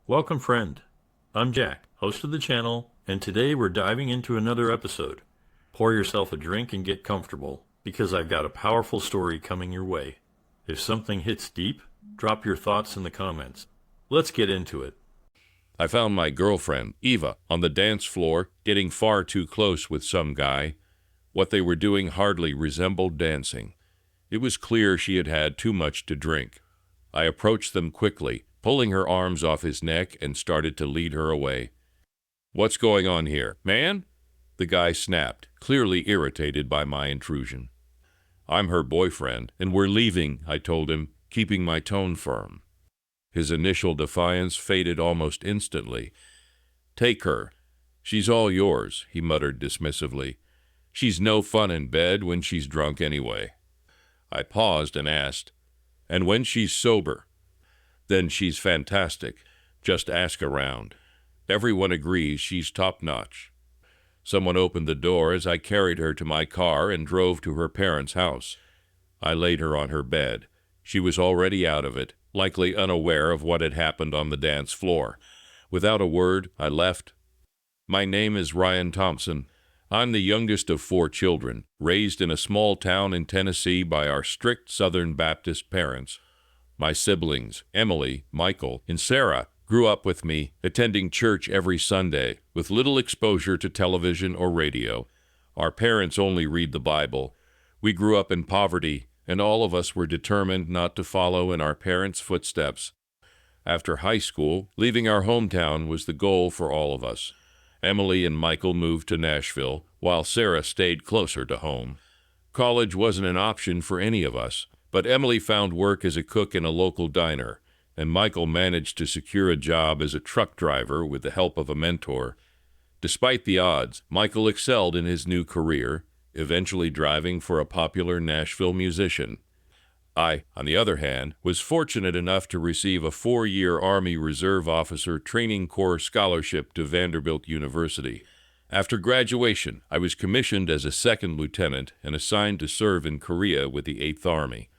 Welcome, friend. I'm Jack, host of the channel, and today we're diving into another episode. Pour yourself a drink and get comfortable, because I've got a powerful story coming your way. If something hits deep, drop your thoughts in the comments. Let's get into it. I found my girlfriend, Eva, on the dance floor, getting far too close with some guy. What they were doing hardly resembled dancing. It was clear she had had too much to drink. I approached them quickly, pulling her arms off his neck, and started to lead her away. "What's going on here, man?" the guy snapped, clearly irritated by my intrusion. "I'm her boyfriend, and we're leaving," I told him, keeping my tone firm. His initial defiance faded almost instantly. "Take her. She's all yours," he muttered dismissively. "She's no fun in bed when she's drunk anyway." I paused and asked, "And when she's sober?" "Then she's fantastic. Just ask around. Everyone agrees she's top-notch." Someone opened the door as I carried her to my car and drove to her parents' house. I laid her on her bed. She was already out of it, likely unaware of what had happened on the dance floor. Without a word, I left. "My name is Ryan Thompson. I'm the youngest of 4 children, raised in a small town in Tennessee by our strict Southern Baptist parents. My siblings, Emily, Michael, and Sarah, grew up with me, attending church every Sunday, with little exposure to television or radio. Our parents only read the Bible. We grew up in poverty, and all of us were determined not to follow in our parents' footsteps. After high school, leaving our hometown was the goal for all of us. Emily and Michael moved to Nashville, while Sarah stayed closer to home. College wasn't an option for any of us, but Emily found work as a cook in a local diner, and Michael managed to secure a job as a truck driver with the help of a mentor. Despite the odds, Michael excelled in his new career, eventually driving for a popular Nashville musician. I, on the other hand, was fortunate enough to receive a 4-year Army Reserve Officer Training Corps scholarship to Vanderbilt University. After graduation, I was commissioned as a second lieutenant and assigned to serve in Korea with the 8th Army.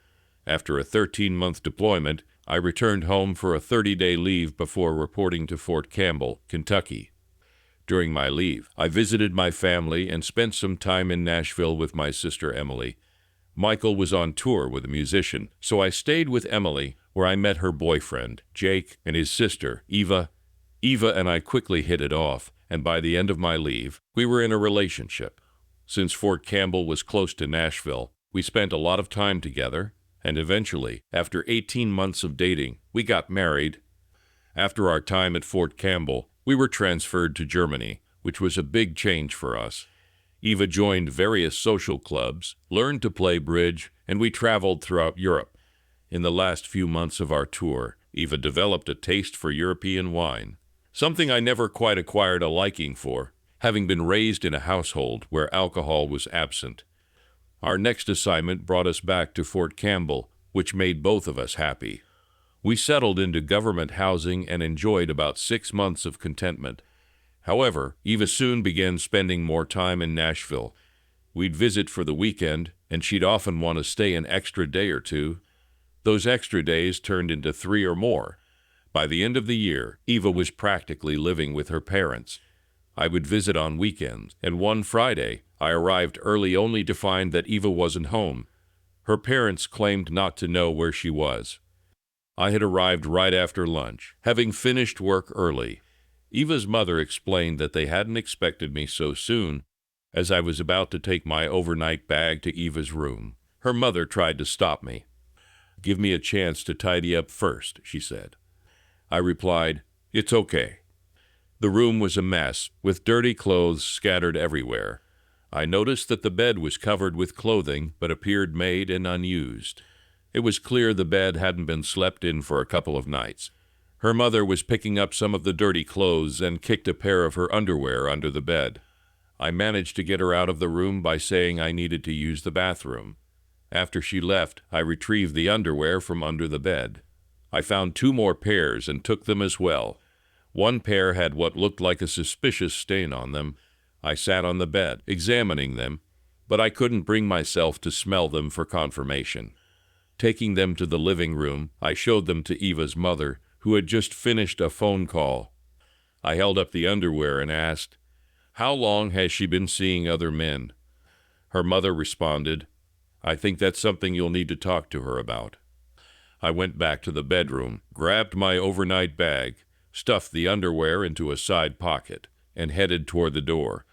After a 13-month deployment, I returned home for a 30-day leave before reporting to Fort Campbell, Kentucky. During my leave, I visited my family and spent some time in Nashville with my sister Emily. Michael was on tour with a musician, so I stayed with Emily, where I met her boyfriend, Jake, and his sister, Eva. Eva and I quickly hit it off, and by the end of my leave, we were in a relationship. Since Fort Campbell was close to Nashville, we spent a lot of time together, and eventually, after 18 months of dating, we got married. After our time at Fort Campbell, we were transferred to Germany, which was a big change for us. Eva joined various social clubs, learned to play bridge, and we traveled throughout Europe. In the last few months of our tour, Eva developed a taste for European wine, something I never quite acquired a liking for, having been raised in a household where alcohol was absent. Our next assignment brought us back to Fort Campbell, which made both of us happy. We settled into government housing and enjoyed about 6 months of contentment. However, Eva soon began spending more time in Nashville. We'd visit for the weekend, and she'd often want to stay an extra day or two. Those extra days turned into 3 or more. By the end of the year, Eva was practically living with her parents. I would visit on weekends, and one Friday, I arrived early only to find that Eva wasn't home. Her parents claimed not to know where she was. I had arrived right after lunch, having finished work early. Eva's mother explained that they hadn't expected me so soon, as I was about to take my overnight bag to Eva's room. Her mother tried to stop me. "Give me a chance to tidy up first," she said. I replied, "It's okay." The room was a mess, with dirty clothes scattered everywhere. I noticed that the bed was covered with clothing, but appeared made and unused. It was clear the bed hadn't been slept in for a couple of nights. Her mother was picking up some of the dirty clothes and kicked a pair of her underwear under the bed. I managed to get her out of the room by saying I needed to use the bathroom. After she left, I retrieved the underwear from under the bed. I found 2 more pairs and took them as well. One pair had what looked like a suspicious stain on them. I sat on the bed, examining them, but I couldn't bring myself to smell them for confirmation. Taking them to the living room, I showed them to Eva's mother, who had just finished a phone call. I held up the underwear and asked, "How long has she been seeing other men?" Her mother responded, "I think that's something you'll need to talk to her about." I went back to the bedroom, grabbed my overnight bag, stuffed the underwear into a side pocket, and headed toward the door.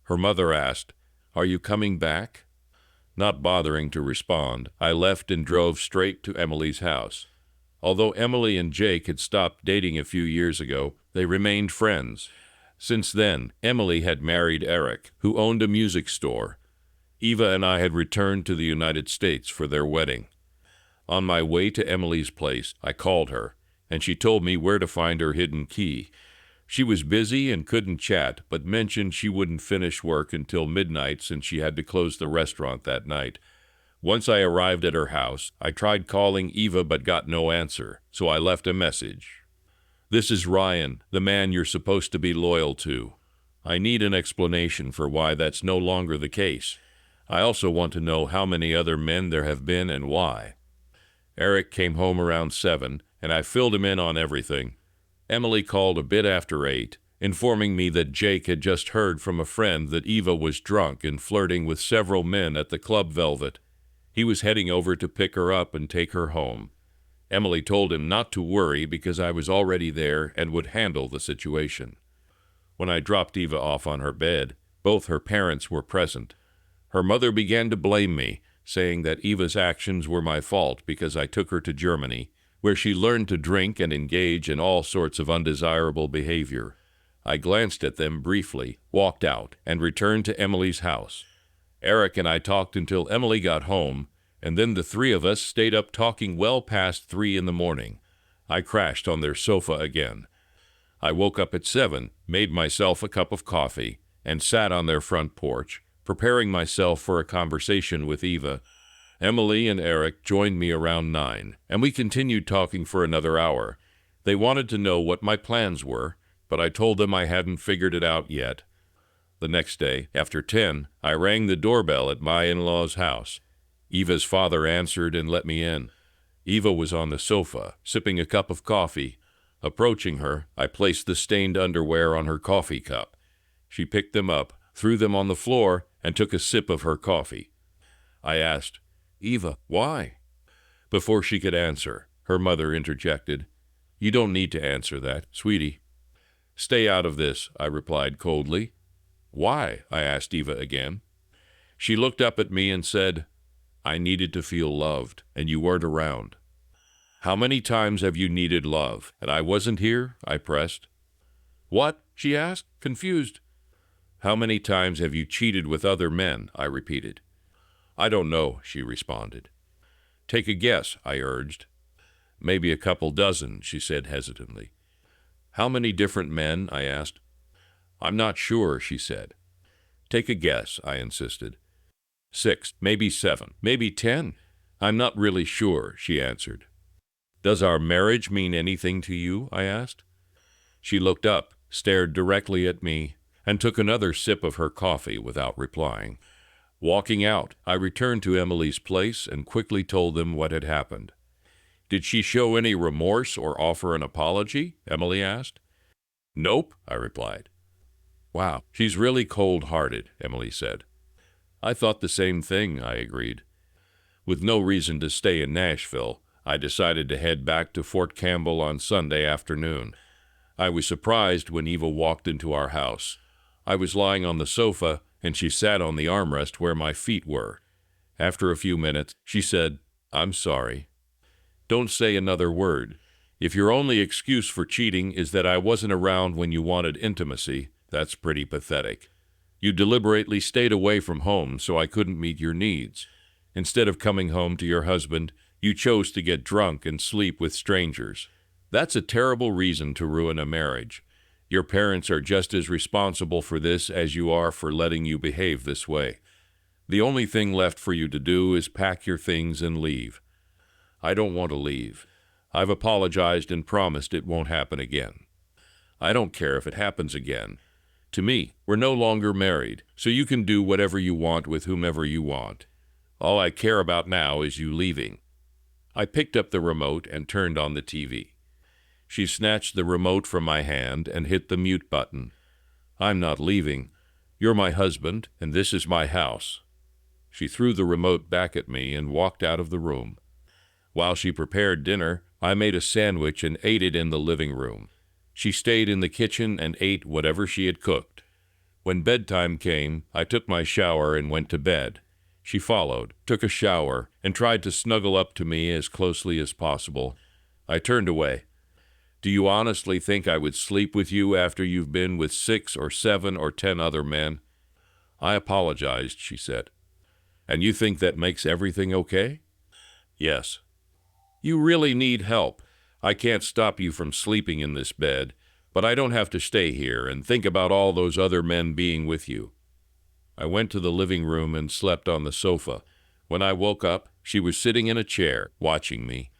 Her mother asked, "Are you coming back?" Not bothering to respond, I left and drove straight to Emily's house. Although Emily and Jake had stopped dating a few years ago, they remained friends. Since then, Emily had married Eric, who owned a music store. Eva and I had returned to the United States for their wedding. On my way to Emily's place, I called her, and she told me where to find her hidden key. She was busy and couldn't chat, but mentioned she wouldn't finish work until midnight since she had to close the restaurant that night. Once I arrived at her house, I tried calling Eva but got no answer, so I left a message. "This is Ryan, the man you're supposed to be loyal to. I need an explanation for why that's no longer the case. I also want to know how many other men there have been and why." Eric came home around 7, and I filled him in on everything. Emily called a bit after 8, informing me that Jake had just heard from a friend that Eva was drunk and flirting with several men at the Club Velvet. He was heading over to pick her up and take her home. Emily told him not to worry because I was already there and would handle the situation. When I dropped Eva off on her bed, both her parents were present. Her mother began to blame me, saying that Eva's actions were my fault because I took her to Germany, where she learned to drink and engage in all sorts of undesirable behavior. I glanced at them briefly, walked out, and returned to Emily's house. Eric and I talked until Emily got home, and then the three of us stayed up talking well past 3 in the morning. I crashed on their sofa again. I woke up at 7, made myself a cup of coffee, and sat on their front porch, preparing myself for a conversation with Eva. Emily and Eric joined me around 9, and we continued talking for another hour. They wanted to know what my plans were, but I told them I hadn't figured it out yet. The next day, after 10, I rang the doorbell at my in-laws' house. Eva's father answered and let me in. Eva was on the sofa, sipping a cup of coffee. Approaching her, I placed the stained underwear on her coffee cup. She picked them up, threw them on the floor, and took a sip of her coffee. I asked, "Eva, why?" Before she could answer, her mother interjected, "You don't need to answer that, sweetie." "Stay out of this," I replied coldly. "Why?" I asked Eva again. She looked up at me and said, "I needed to feel loved, and you weren't around." "How many times have you needed love, and I wasn't here?" I pressed. "What?" she asked, confused. "How many times have you cheated with other men?" I repeated. "I don't know," she responded. "Take a guess," I urged. "Maybe a couple dozen," she said hesitantly. "How many different men?" I asked. "I'm not sure," she said. "Take a guess," I insisted. 6, maybe 7, maybe 10. "I'm not really sure," she answered. "Does our marriage mean anything to you?" I asked. She looked up, stared directly at me, and took another sip of her coffee without replying. Walking out, I returned to Emily's place and quickly told them what had happened. "Did she show any remorse or offer an apology?" Emily asked. "Nope," I replied. "Wow, she's really cold-hearted," Emily said. "I thought the same thing," I agreed. With no reason to stay in Nashville, I decided to head back to Fort Campbell on Sunday afternoon. I was surprised when Eva walked into our house. I was lying on the sofa, and she sat on the armrest where my feet were. After a few minutes, she said, "I'm sorry." "Don't say another word. If your only excuse for cheating is that I wasn't around when you wanted intimacy, that's pretty pathetic. You deliberately stayed away from home so I couldn't meet your needs. Instead of coming home to your husband, you chose to get drunk and sleep with strangers. That's a terrible reason to ruin a marriage. Your parents are just as responsible for this as you are for letting you behave this way. The only thing left for you to do is pack your things and leave." "I don't want to leave. I've apologized and promised it won't happen again." "I don't care if it happens again. To me, we're no longer married, so you can do whatever you want with whomever you want. All I care about now is you leaving." I picked up the remote and turned on the TV. She snatched the remote from my hand and hit the mute button. "I'm not leaving. You're my husband, and this is my house." She threw the remote back at me and walked out of the room. While she prepared dinner, I made a sandwich and ate it in the living room. She stayed in the kitchen and ate whatever she had cooked. When bedtime came, I took my shower and went to bed. She followed, took a shower, and tried to snuggle up to me as closely as possible. I turned away. "Do you honestly think I would sleep with you after you've been with 6 or 7 or 10 other men?" I apologized, she said. "And you think that makes everything okay?" "Yes." "You really need help. I can't stop you from sleeping in this bed, but I don't have to stay here and think about all those other men being with you." I went to the living room and slept on the sofa. When I woke up, she was sitting in a chair, watching me.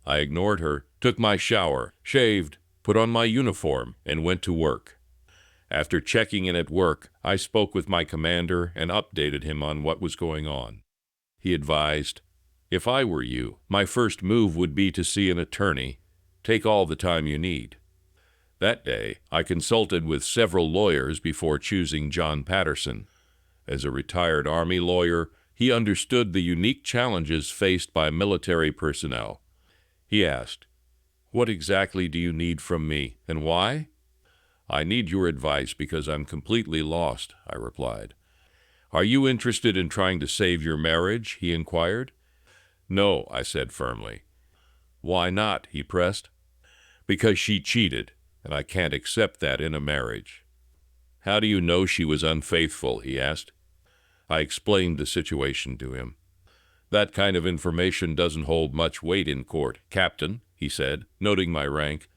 I ignored her, took my shower, shaved, put on my uniform, and went to work. After checking in at work, I spoke with my commander and updated him on what was going on. He advised, "If I were you, my first move would be to see an attorney. Take all the time you need." That day, I consulted with several lawyers before choosing John Patterson. As a retired Army lawyer, he understood the unique challenges faced by military personnel. He asked, "What exactly do you need from me, and why?" "I need your advice because I'm completely lost," I replied. "Are you interested in trying to save your marriage?" he inquired. "No," I said firmly. "Why not?" he pressed. "Because she cheated, and I can't accept that in a marriage." "How do you know she was unfaithful?" he asked. I explained the situation to him. "That kind of information doesn't hold much weight in court, Captain," he said, noting my rank.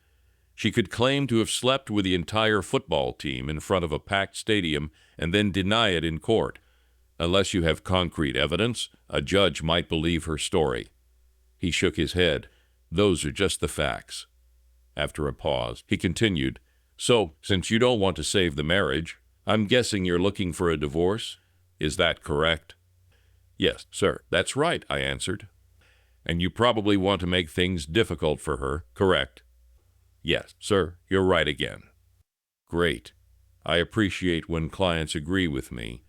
"She could claim to have slept with the entire football team in front of a packed stadium and then deny it in court. Unless you have concrete evidence, a judge might believe her story." He shook his head. "Those are just the facts." After a pause, he continued, "So, since you don't want to save the marriage, I'm guessing you're looking for a divorce? Is that correct?" "Yes, sir, that's right," I answered. "And you probably want to make things difficult for her, correct?" "Yes, sir, you're right again." "Great. I appreciate when clients agree with me.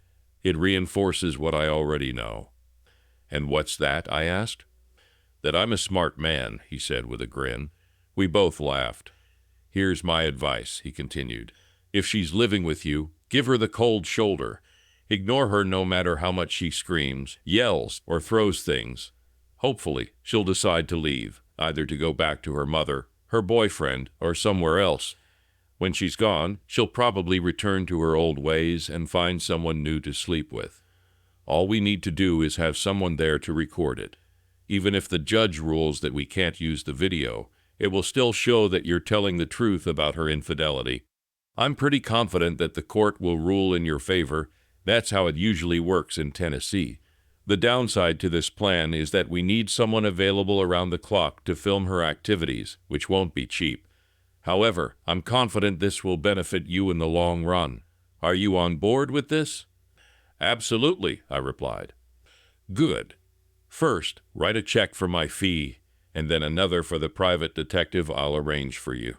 It reinforces what I already know." "And what's that?" I asked. "That I'm a smart man," he said with a grin. We both laughed. "Here's my advice," he continued. "If she's living with you, give her the cold shoulder. Ignore her no matter how much she screams, yells, or throws things. Hopefully, she'll decide to leave, either to go back to her mother, her boyfriend, or somewhere else. When she's gone, she'll probably return to her old ways and find someone new to sleep with. All we need to do is have someone there to record it. Even if the judge rules that we can't use the video, it will still show that you're telling the truth about her infidelity. I'm pretty confident that the court will rule in your favor. That's how it usually works in Tennessee. The downside to this plan is that we need someone available around the clock to film her activities, which won't be cheap. However, I'm confident this will benefit you in the long run. Are you on board with this?" "Absolutely," I replied. "Good. First, write a check for my fee, and then another for the private detective I'll arrange for you."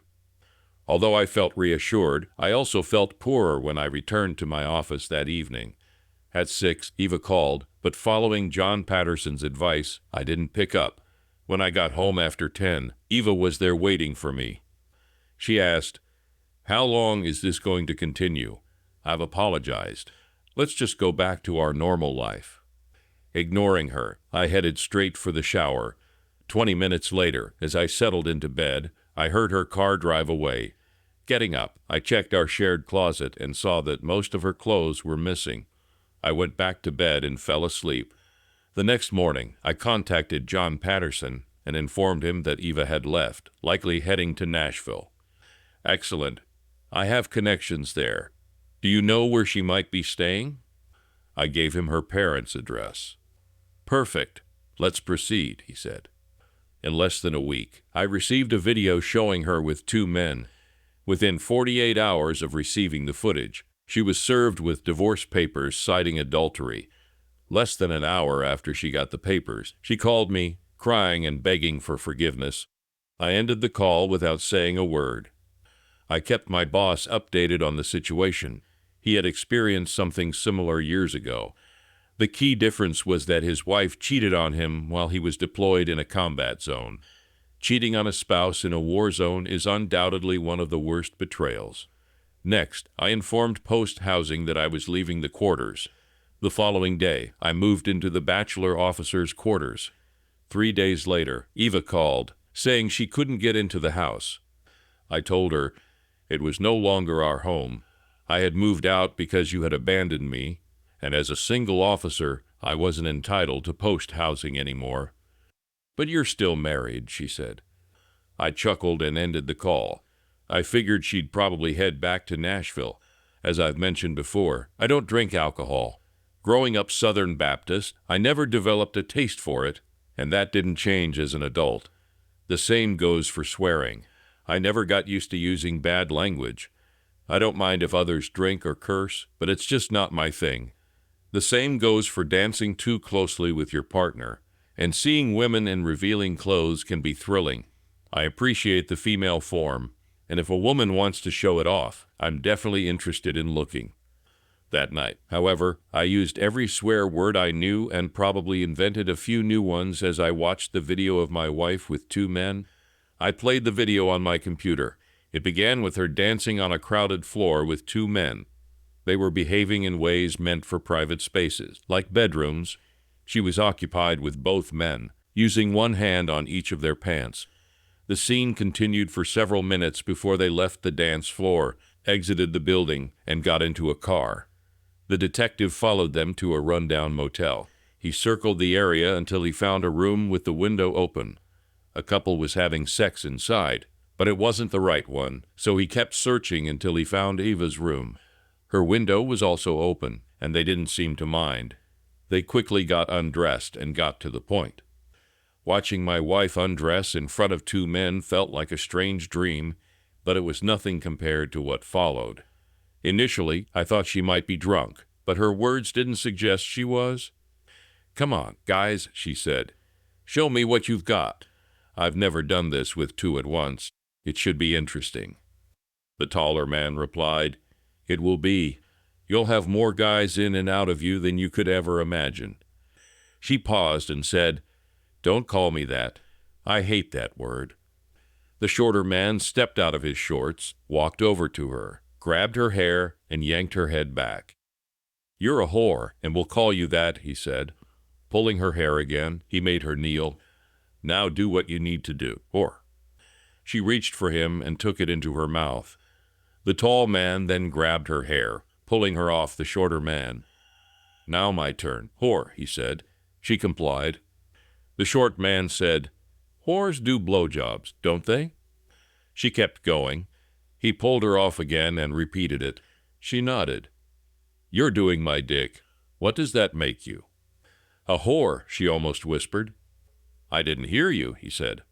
Although I felt reassured, I also felt poorer when I returned to my office that evening. At 6, Eva called, but following John Patterson's advice, I didn't pick up. When I got home after 10, Eva was there waiting for me. She asked, "How long is this going to continue?" I've apologized. Let's just go back to our normal life. Ignoring her, I headed straight for the shower. 20 minutes later, as I settled into bed, I heard her car drive away. Getting up, I checked our shared closet and saw that most of her clothes were missing. I went back to bed and fell asleep. The next morning, I contacted John Patterson and informed him that Eva had left, likely heading to Nashville. "Excellent. I have connections there. Do you know where she might be staying?" I gave him her parents' address. "Perfect. Let's proceed," he said. In less than a week, I received a video showing her with 2 men. Within 48 hours of receiving the footage, she was served with divorce papers citing adultery. Less than an hour after she got the papers, she called me, crying and begging for forgiveness. I ended the call without saying a word. I kept my boss updated on the situation. He had experienced something similar years ago. The key difference was that his wife cheated on him while he was deployed in a combat zone. Cheating on a spouse in a war zone is undoubtedly one of the worst betrayals. Next, I informed Post Housing that I was leaving the quarters. The following day, I moved into the bachelor officer's quarters. 3 days later, Eva called, saying she couldn't get into the house. I told her it was no longer our home. I had moved out because you had abandoned me, and as a single officer, I wasn't entitled to post housing anymore. But you're still married, she said. I chuckled and ended the call. I figured she'd probably head back to Nashville. As I've mentioned before, I don't drink alcohol. Growing up Southern Baptist, I never developed a taste for it, and that didn't change as an adult. The same goes for swearing. I never got used to using bad language. I don't mind if others drink or curse, but it's just not my thing. The same goes for dancing too closely with your partner, and seeing women in revealing clothes can be thrilling. I appreciate the female form, and if a woman wants to show it off, I'm definitely interested in looking. That night, however, I used every swear word I knew and probably invented a few new ones as I watched the video of my wife with 2 men. I played the video on my computer. It began with her dancing on a crowded floor with 2 men. They were behaving in ways meant for private spaces, like bedrooms. She was occupied with both men, using one hand on each of their pants. The scene continued for several minutes before they left the dance floor, exited the building, and got into a car. The detective followed them to a rundown motel. He circled the area until he found a room with the window open. A couple was having sex inside, but it wasn't the right one, so he kept searching until he found Eva's room. Her window was also open, and they didn't seem to mind. They quickly got undressed and got to the point. Watching my wife undress in front of 2 men felt like a strange dream, but it was nothing compared to what followed. Initially, I thought she might be drunk, but her words didn't suggest she was. "Come on, guys," she said. "Show me what you've got. I've never done this with 2 at once. It should be interesting." The taller man replied, "It will be. You'll have more guys in and out of you than you could ever imagine." She paused and said, "Don't call me that. I hate that word." The shorter man stepped out of his shorts, walked over to her, grabbed her hair, and yanked her head back. "You're a whore, and we'll call you that," he said. Pulling her hair again, he made her kneel. "Now do what you need to do, whore." She reached for him and took it into her mouth. The tall man then grabbed her hair, pulling her off the shorter man. "Now my turn, whore," he said. She complied. The short man said, "Whores do blowjobs, don't they?" She kept going. He pulled her off again and repeated it. She nodded. "You're doing my dick. What does that make you?" "A whore," she almost whispered. "I didn't hear you," he said.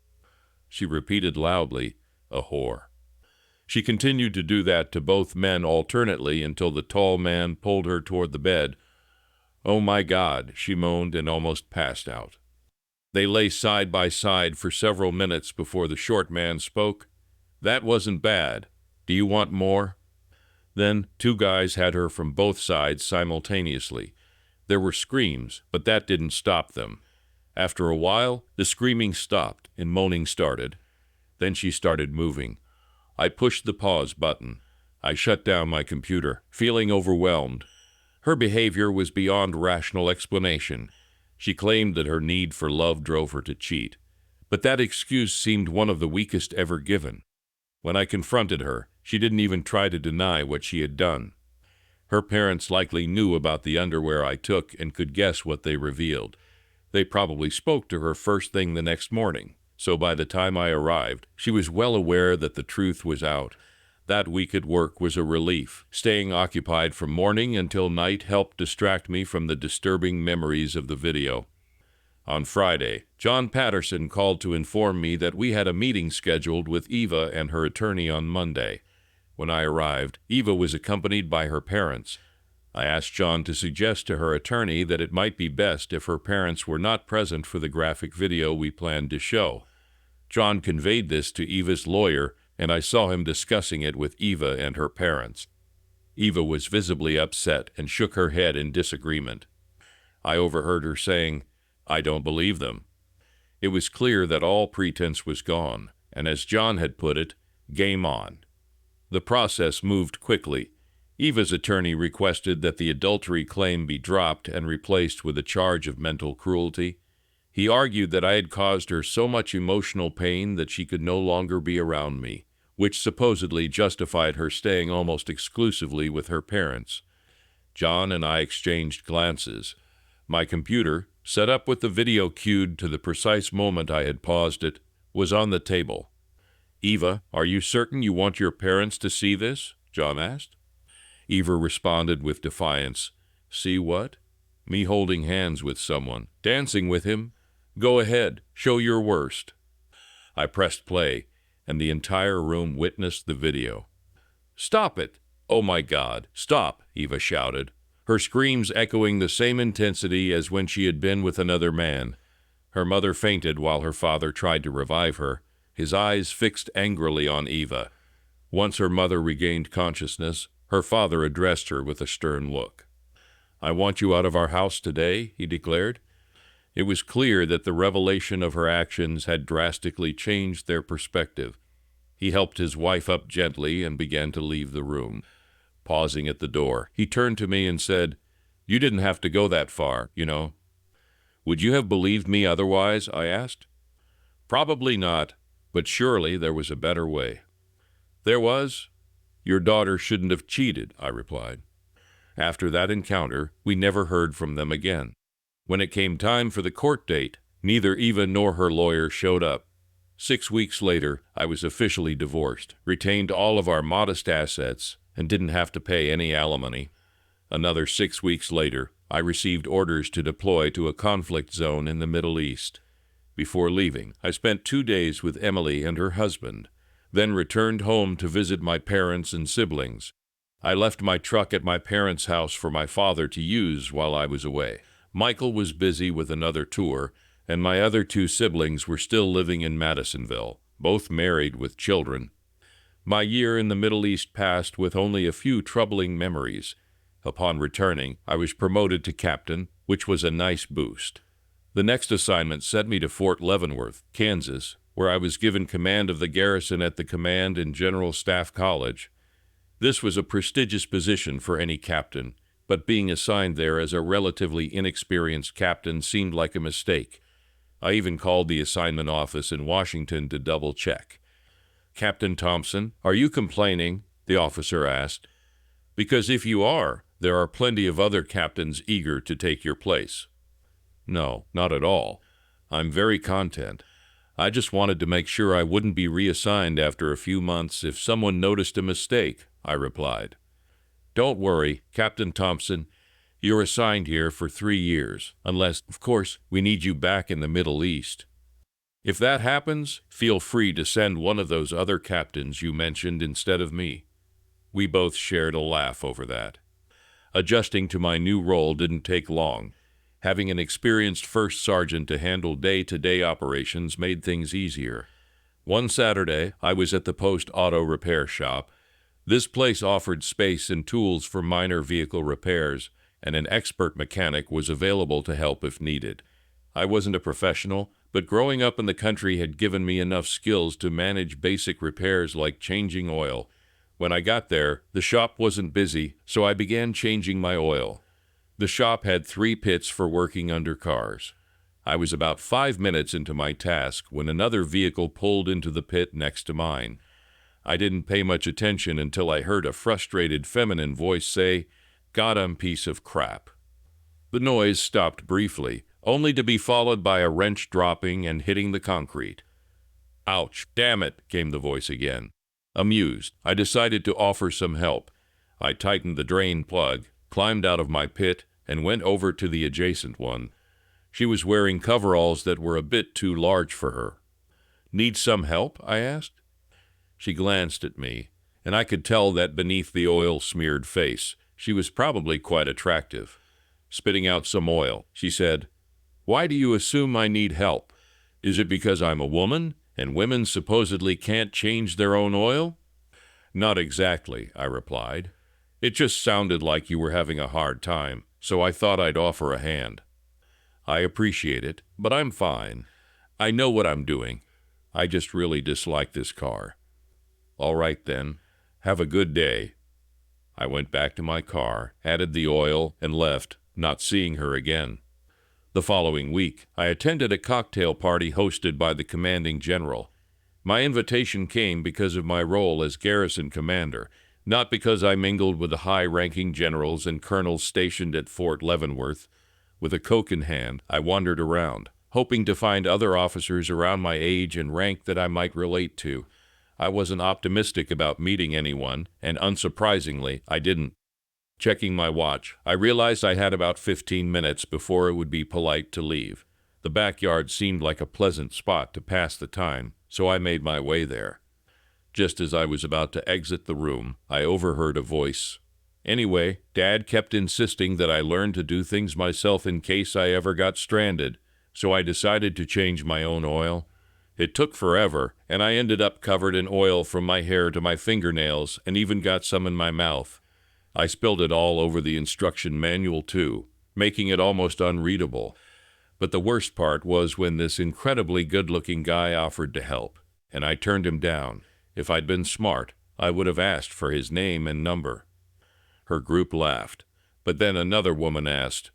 She repeated loudly, "A whore." She continued to do that to both men alternately until the tall man pulled her toward the bed. "Oh my God," she moaned and almost passed out. They lay side by side for several minutes before the short man spoke. "That wasn't bad. Do you want more?" Then 2 guys had her from both sides simultaneously. There were screams, but that didn't stop them. After a while, the screaming stopped and moaning started. Then she started moving. I pushed the pause button. I shut down my computer, feeling overwhelmed. Her behavior was beyond rational explanation. She claimed that her need for love drove her to cheat, but that excuse seemed one of the weakest ever given. When I confronted her, she didn't even try to deny what she had done. Her parents likely knew about the underwear I took and could guess what they revealed. They probably spoke to her first thing the next morning, so by the time I arrived, she was well aware that the truth was out. That week at work was a relief. Staying occupied from morning until night helped distract me from the disturbing memories of the video. On Friday, John Patterson called to inform me that we had a meeting scheduled with Eva and her attorney on Monday. When I arrived, Eva was accompanied by her parents. I asked John to suggest to her attorney that it might be best if her parents were not present for the graphic video we planned to show. John conveyed this to Eva's lawyer, and I saw him discussing it with Eva and her parents. Eva was visibly upset and shook her head in disagreement. I overheard her saying, "I don't believe them." It was clear that all pretense was gone, and as John had put it, game on. The process moved quickly. Eva's attorney requested that the adultery claim be dropped and replaced with a charge of mental cruelty. He argued that I had caused her so much emotional pain that she could no longer be around me, which supposedly justified her staying almost exclusively with her parents. John and I exchanged glances. My computer, set up with the video cued to the precise moment I had paused it, was on the table. "Eva, are you certain you want your parents to see this?" John asked. Eva responded with defiance. "See what? Me holding hands with someone, dancing with him? Go ahead, show your worst." I pressed play, and the entire room witnessed the video. "Stop it! Oh my God, stop!" Eva shouted, her screams echoing the same intensity as when she had been with another man. Her mother fainted while her father tried to revive her, his eyes fixed angrily on Eva. Once her mother regained consciousness, her father addressed her with a stern look. "I want you out of our house today," he declared. It was clear that the revelation of her actions had drastically changed their perspective. He helped his wife up gently and began to leave the room. Pausing at the door, he turned to me and said, "You didn't have to go that far, you know." "Would you have believed me otherwise?" I asked. "Probably not, but surely there was a better way." "There was? Your daughter shouldn't have cheated," I replied. After that encounter, we never heard from them again. When it came time for the court date, neither Eva nor her lawyer showed up. 6 weeks later, I was officially divorced, retained all of our modest assets, and didn't have to pay any alimony. Another 6 weeks later, I received orders to deploy to a conflict zone in the Middle East. Before leaving, I spent 2 days with Emily and her husband, then returned home to visit my parents and siblings. I left my truck at my parents' house for my father to use while I was away. Michael was busy with another tour, and my other 2 siblings were still living in Madisonville, both married with children. My year in the Middle East passed with only a few troubling memories. Upon returning, I was promoted to captain, which was a nice boost. The next assignment sent me to Fort Leavenworth, Kansas, where I was given command of the garrison at the Command and General Staff College. This was a prestigious position for any captain, but being assigned there as a relatively inexperienced captain seemed like a mistake. I even called the assignment office in Washington to double-check. "Captain Thompson, are you complaining?" the officer asked. "Because if you are, there are plenty of other captains eager to take your place." "No, not at all. I'm very content. I just wanted to make sure I wouldn't be reassigned after a few months if someone noticed a mistake," I replied. "Don't worry, Captain Thompson. You're assigned here for 3 years, unless, of course, we need you back in the Middle East. If that happens, feel free to send one of those other captains you mentioned instead of me." We both shared a laugh over that. Adjusting to my new role didn't take long. Having an experienced first sergeant to handle day-to-day operations made things easier. One Saturday, I was at the post auto repair shop. This place offered space and tools for minor vehicle repairs, and an expert mechanic was available to help if needed. I wasn't a professional, but growing up in the country had given me enough skills to manage basic repairs like changing oil. When I got there, the shop wasn't busy, so I began changing my oil. The shop had 3 pits for working under cars. I was about 5 minutes into my task when another vehicle pulled into the pit next to mine. I didn't pay much attention until I heard a frustrated feminine voice say, "Goddamn piece of crap." The noise stopped briefly, only to be followed by a wrench dropping and hitting the concrete. "Ouch, damn it," came the voice again. Amused, I decided to offer some help. I tightened the drain plug, climbed out of my pit, and went over to the adjacent one. She was wearing coveralls that were a bit too large for her. "Need some help?" I asked. She glanced at me, and I could tell that beneath the oil-smeared face, she was probably quite attractive. Spitting out some oil, she said, "Why do you assume I need help? Is it because I'm a woman? And women supposedly can't change their own oil? Not exactly, I replied. It just sounded like you were having a hard time, so I thought I'd offer a hand. I appreciate it, but I'm fine. I know what I'm doing. I just really dislike this car. All right then. Have a good day. I went back to my car, added the oil, and left, not seeing her again. The following week, I attended a cocktail party hosted by the commanding general. My invitation came because of my role as garrison commander, not because I mingled with the high-ranking generals and colonels stationed at Fort Leavenworth. With a Coke in hand, I wandered around, hoping to find other officers around my age and rank that I might relate to. I wasn't optimistic about meeting anyone, and unsurprisingly, I didn't. Checking my watch, I realized I had about 15 minutes before it would be polite to leave. The backyard seemed like a pleasant spot to pass the time, so I made my way there. Just as I was about to exit the room, I overheard a voice. Anyway, Dad kept insisting that I learn to do things myself in case I ever got stranded, so I decided to change my own oil. It took forever, and I ended up covered in oil from my hair to my fingernails and even got some in my mouth. I spilled it all over the instruction manual too, making it almost unreadable. But the worst part was when this incredibly good-looking guy offered to help, and I turned him down. If I'd been smart, I would have asked for his name and number. Her group laughed, but then another woman asked,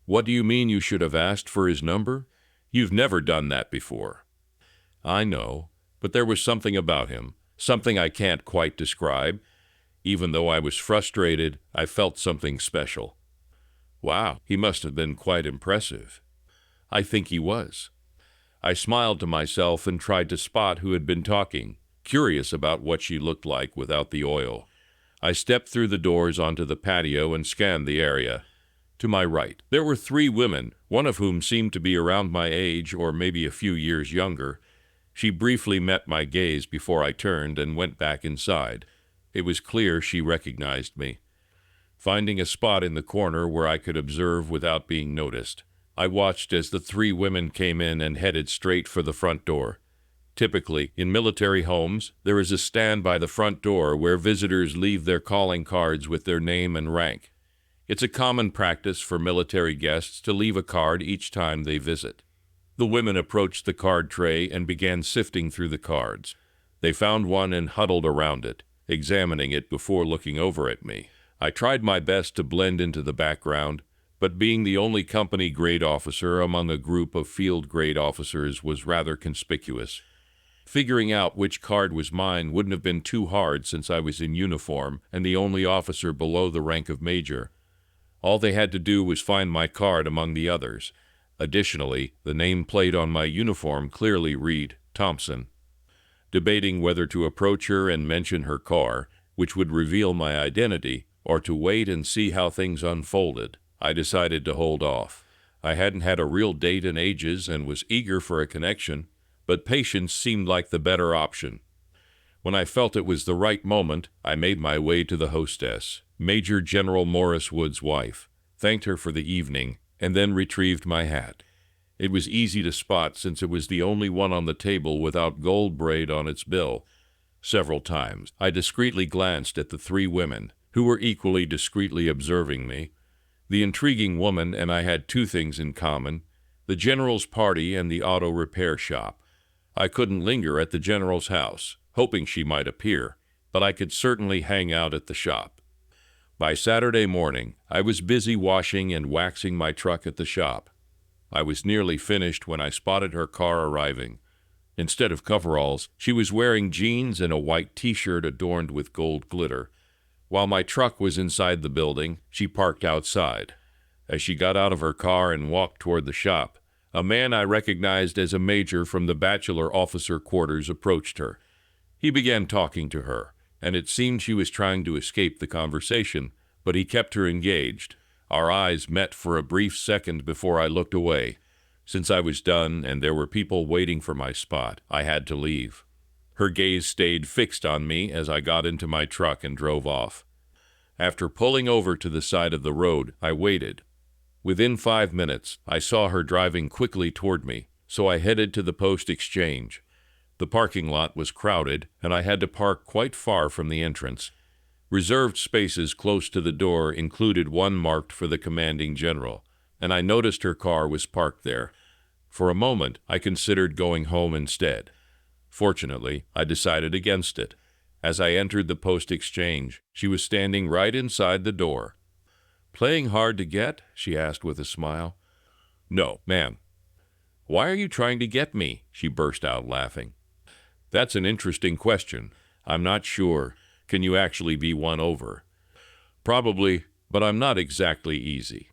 "What do you mean you should have asked for his number? You've never done that before." I know, but there was something about him, something I can't quite describe. Even though I was frustrated, I felt something special. Wow, he must have been quite impressive. I think he was. I smiled to myself and tried to spot who had been talking, curious about what she looked like without the oil. I stepped through the doors onto the patio and scanned the area. To my right, there were 3 women, one of whom seemed to be around my age or maybe a few years younger. She briefly met my gaze before I turned and went back inside. It was clear she recognized me. Finding a spot in the corner where I could observe without being noticed, I watched as the 3 women came in and headed straight for the front door. Typically, in military homes, there is a stand by the front door where visitors leave their calling cards with their name and rank. It's a common practice for military guests to leave a card each time they visit. The women approached the card tray and began sifting through the cards. They found one and huddled around it, examining it before looking over at me. I tried my best to blend into the background, but being the only company grade officer among a group of field grade officers was rather conspicuous. Figuring out which card was mine wouldn't have been too hard since I was in uniform and the only officer below the rank of major. All they had to do was find my card among the others. Additionally, the nameplate on my uniform clearly read Thompson. Debating whether to approach her and mention her car, which would reveal my identity, or to wait and see how things unfolded, I decided to hold off. I hadn't had a real date in ages and was eager for a connection, but patience seemed like the better option. When I felt it was the right moment, I made my way to the hostess, Major General Morris Wood's wife, thanked her for the evening, and then retrieved my hat. It was easy to spot since it was the only one on the table without gold braid on its bill. Several times, I discreetly glanced at the 3 women, who were equally discreetly observing me. The intriguing woman and I had 2 things in common: the general's party and the auto repair shop. I couldn't linger at the general's house, hoping she might appear, but I could certainly hang out at the shop. By Saturday morning, I was busy washing and waxing my truck at the shop. I was nearly finished when I spotted her car arriving. Instead of coveralls, she was wearing jeans and a white t-shirt adorned with gold glitter. While my truck was inside the building, she parked outside. As she got out of her car and walked toward the shop, a man I recognized as a major from the bachelor officer quarters approached her. He began talking to her, and it seemed she was trying to escape the conversation, but he kept her engaged. Our eyes met for a brief second before I looked away. Since I was done and there were people waiting for my spot, I had to leave. Her gaze stayed fixed on me as I got into my truck and drove off. After pulling over to the side of the road, I waited. Within 5 minutes, I saw her driving quickly toward me, so I headed to the post exchange. The parking lot was crowded, and I had to park quite far from the entrance. Reserved spaces close to the door included one marked for the commanding general, and I noticed her car was parked there. For a moment, I considered going home instead. Fortunately, I decided against it. As I entered the post exchange, she was standing right inside the door. "Playing hard to get?" she asked with a smile. "No, ma'am." "Why are you trying to get me?" she burst out laughing. "That's an interesting question. I'm not sure. Can you actually be won over?" "Probably, but I'm not exactly easy."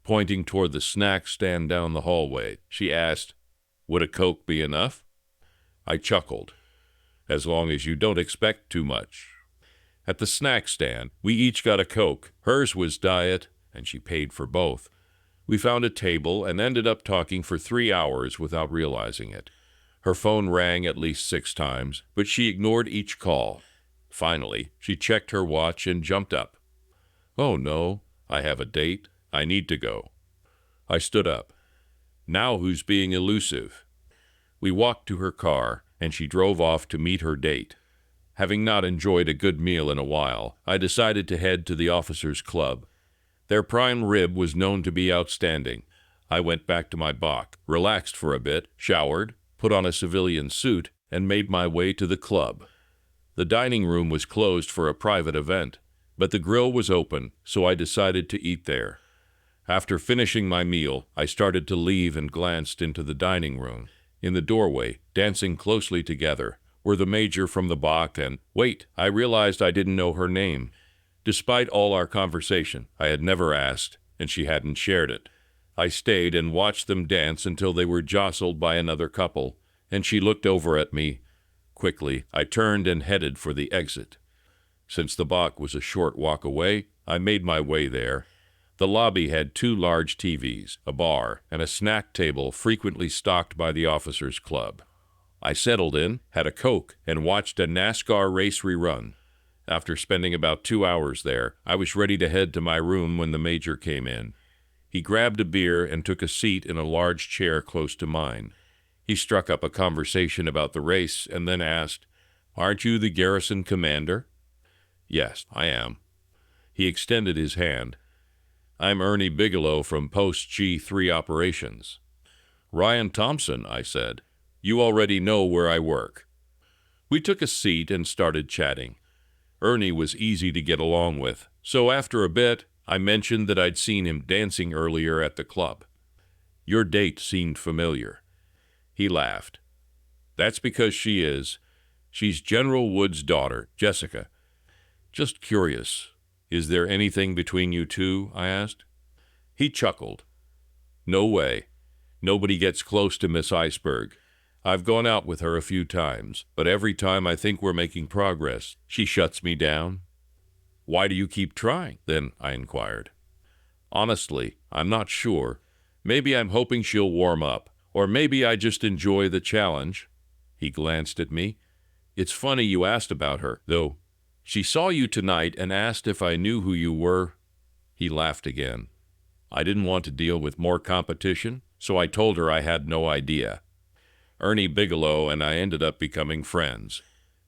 Pointing toward the snack stand down the hallway, she asked, "Would a Coke be enough?" I chuckled. "As long as you don't expect too much." At the snack stand, we each got a Coke. Hers was diet, and she paid for both. We found a table and ended up talking for 3 hours without realizing it. Her phone rang at least 6 times, but she ignored each call. Finally, she checked her watch and jumped up. "Oh no, I have a date. I need to go." I stood up. Now who's being elusive? We walked to her car, and she drove off to meet her date. Having not enjoyed a good meal in a while, I decided to head to the officers' club. Their prime rib was known to be outstanding. I went back to my bunk, relaxed for a bit, showered, put on a civilian suit, and made my way to the club. The dining room was closed for a private event, but the grill was open, so I decided to eat there. After finishing my meal, I started to leave and glanced into the dining room. In the doorway, dancing closely together, were the major from the Bach and, wait, I realized I didn't know her name. Despite all our conversation, I had never asked, and she hadn't shared it. I stayed and watched them dance until they were jostled by another couple, and she looked over at me. Quickly, I turned and headed for the exit. Since the Bach was a short walk away, I made my way there. The lobby had 2 large TVs, a bar, and a snack table frequently stocked by the officers' club. I settled in, had a Coke, and watched a NASCAR race rerun. After spending about 2 hours there, I was ready to head to my room when the major came in. He grabbed a beer and took a seat in a large chair close to mine. He struck up a conversation about the race and then asked, "Aren't you the garrison commander?" "Yes, I am." He extended his hand. "I'm Ernie Bigelow from Post G3 Operations." "Ryan Thompson," I said. "You already know where I work." We took a seat and started chatting. Ernie was easy to get along with, so after a bit, I mentioned that I'd seen him dancing earlier at the club. "Your date seemed familiar." He laughed. "That's because she is. She's General Wood's daughter, Jessica." "Just curious. Is there anything between you two?" I asked. He chuckled. "No way. Nobody gets close to Miss Iceberg. I've gone out with her a few times, but every time I think we're making progress, she shuts me down." "Why do you keep trying, then?" I inquired. "Honestly, I'm not sure. Maybe I'm hoping she'll warm up, or maybe I just enjoy the challenge." He glanced at me. "It's funny you asked about her, though. She saw you tonight and asked if I knew who you were." He laughed again. I didn't want to deal with more competition, so I told her I had no idea. Ernie Bigelow and I ended up becoming friends.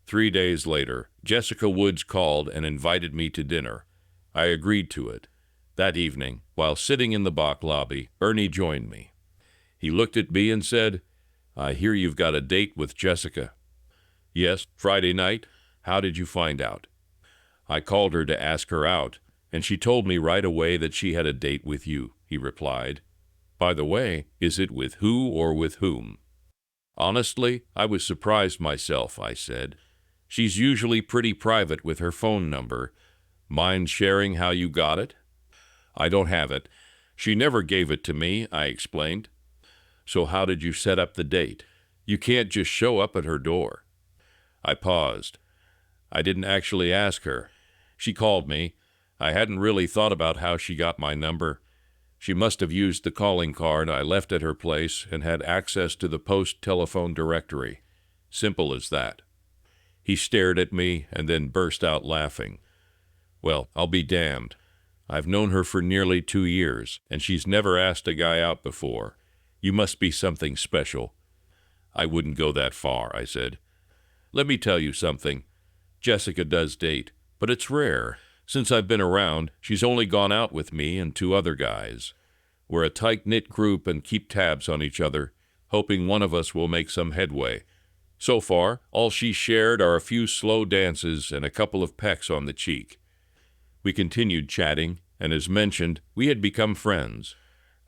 3 days later, Jessica Woods called and invited me to dinner. I agreed to it. That evening, while sitting in the Bach lobby, Ernie joined me. He looked at me and said, "I hear you've got a date with Jessica." "Yes, Friday night. How did you find out?" "I called her to ask her out, and she told me right away that she had a date with you," he replied. "By the way, is it with who or with whom?" "Honestly, I was surprised myself," I said. "She's usually pretty private with her phone number. Mind sharing how you got it?" "I don't have it. She never gave it to me," I explained. "So how did you set up the date? You can't just show up at her door." I paused. "I didn't actually ask her. She called me. I hadn't really thought about how she got my number. She must have used the calling card I left at her place and had access to the post telephone directory. Simple as that." He stared at me and then burst out laughing. "Well, I'll be damned. I've known her for nearly 2 years, and she's never asked a guy out before. You must be something special." I wouldn't go that far, I said. Let me tell you something. Jessica does date, but it's rare. Since I've been around, she's only gone out with me and 2 other guys. We're a tight-knit group and keep tabs on each other, hoping one of us will make some headway. So far, all she's shared are a few slow dances and a couple of pecks on the cheek. We continued chatting, and as mentioned, we had become friends.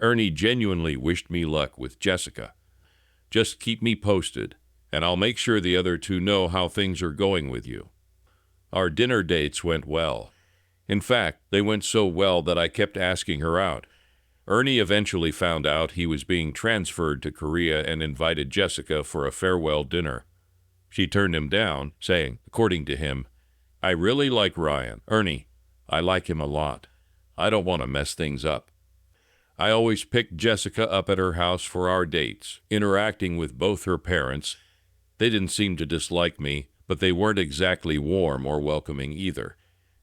Ernie genuinely wished me luck with Jessica. Just keep me posted, and I'll make sure the other 2 know how things are going with you. Our dinner dates went well. In fact, they went so well that I kept asking her out. Ernie eventually found out he was being transferred to Korea and invited Jessica for a farewell dinner. She turned him down, saying, according to him, "I really like Ryan. Ernie, I like him a lot. I don't want to mess things up." I always picked Jessica up at her house for our dates, interacting with both her parents. They didn't seem to dislike me, but they weren't exactly warm or welcoming either.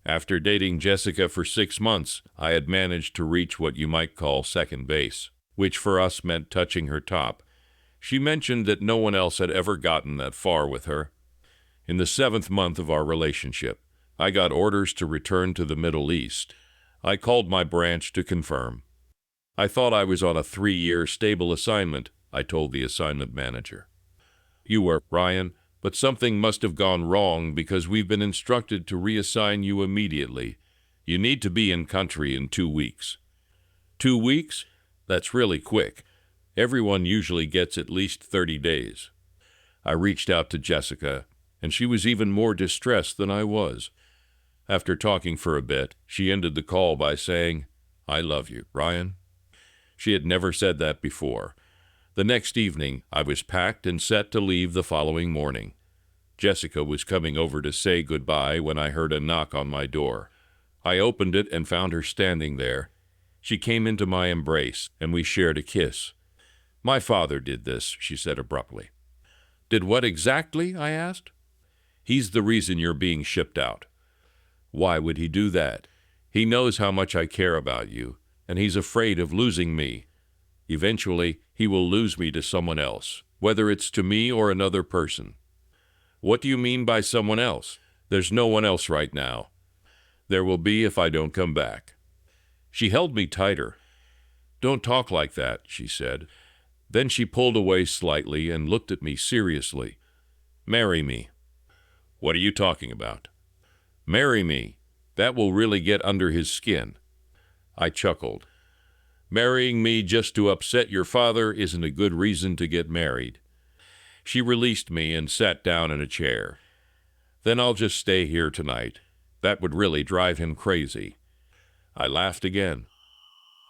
After dating Jessica for 6 months, I had managed to reach what you might call second base, which for us meant touching her top. She mentioned that no one else had ever gotten that far with her. In the 7th month of our relationship, I got orders to return to the Middle East. I called my branch to confirm. I thought I was on a 3-year stable assignment, I told the assignment manager. "You were, Ryan, but something must have gone wrong because we've been instructed to reassign you immediately. You need to be in country in 2 weeks." 2 weeks? That's really quick. Everyone usually gets at least 30 days. I reached out to Jessica, and she was even more distressed than I was. After talking for a bit, she ended the call by saying, "I love you, Ryan." She had never said that before. The next evening, I was packed and set to leave the following morning. Jessica was coming over to say goodbye when I heard a knock on my door. I opened it and found her standing there. She came into my embrace, and we shared a kiss. "My father did this," she said abruptly. "Did what exactly?" I asked. "He's the reason you're being shipped out." "Why would he do that?" "He knows how much I care about you, and he's afraid of losing me. Eventually, he will lose me to someone else, whether it's to me or another person." "What do you mean by someone else?" "There's no one else right now. There will be if I don't come back." She held me tighter. "Don't talk like that," she said. Then she pulled away slightly and looked at me seriously. "Marry me." "What are you talking about?" "Marry me. That will really get under his skin." I chuckled. "Marrying me just to upset your father isn't a good reason to get married." She released me and sat down in a chair. "Then I'll just stay here tonight. That would really drive him crazy." I laughed again.